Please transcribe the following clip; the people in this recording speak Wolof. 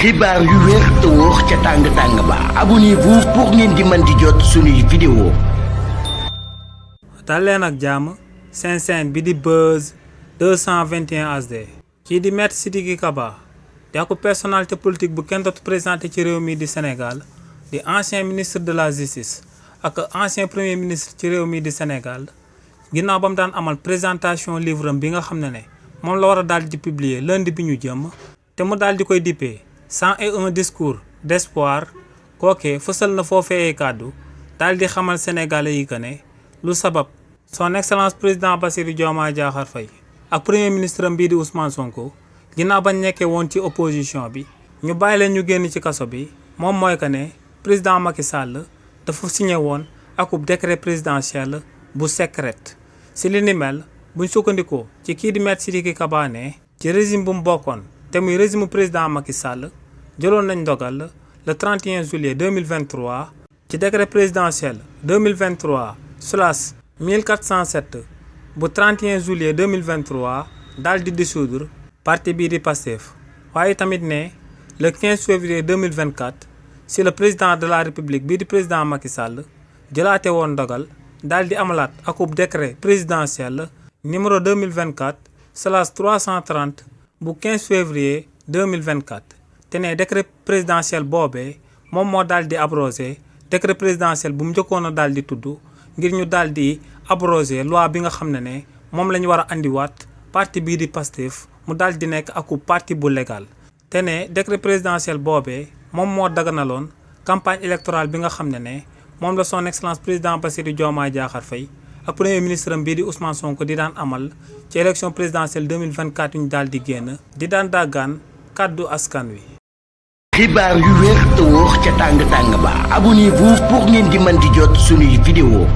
xibaar yu wér te wóor ca tàng-tàng ba abonnez-vous pour ngeen di mën di jot suñuy vidéo. dal leen ak jàmm seen chaîne bi di Buzz 221 HD. kii di Maître Sidiki Kaba di ak personnalité politique bu kenn dootu présenté ci réew mi di Sénégal di ancien ministre de la justice ak ancien premier ministre ci réew mi di Sénégal ginnaaw ba mu daan amal présentation livre am bi nga xam ne moom la war a daal di publier lundi bi ñu jëm te mu daal di koy dippee 101 discours d'espoir kookee fësal na foofee ay kàddu daal di xamal sénégalais yi que ne lu sabab son excellence président Bassirou Diomaye Diakhar Faye ak premier ministre am bii di Ousmane Sonko ginnaaw bañ nekkee woon ci opposition bi ñu bàyyi leen ñu génn ci kaso bi moom mooy que ne président Macky Sall dafa signé woon akub décret présidentiel bu secret si li ni mel buñ sukkandikoo ci kii di Maître Sidiki Kaba ne ci régime bu mu bokkoon te muy régime président Macky Sall jëloon nañ ndogal le 31 juillet 2023 ci décret présidentiel 2023/1407 bu 31 juillet 2023 daal di dissoudre parti bii di Pastef waaye tamit ne le 15 février 2024 si le président de la république bii di président Macky Sall jëlaate woon ndogal daal di amalaat akub décret présidentiel numéro 2024/330 bu 15 février 2024 te ne décret présidentiel boobee moom moo daal di abrogé décret présidentiel bu mu njëkkoon a daal di tudd ngir ñu daal di abrogé loi bi nga xam ne moom la ñu war a andiwaat parti bii di Pastef mu daal di nekk aku parti bu légal te ne décret présidentiel boobee moom moo daganaloon campagne électorale bi nga xam ne moom la son excellence président Bassirou Diomaye Diakhar Faye ak premier ministre am bii di Ousmane Sonko di daan amal ci élection présidentielle 2024 yu ñu daal di génn di daan dàggaan kàddu askan wi. xibaar yu wér te wóor ca tàng-tàng ba abonnez-vous pour ngeen di mën di jot suñuy vidéo.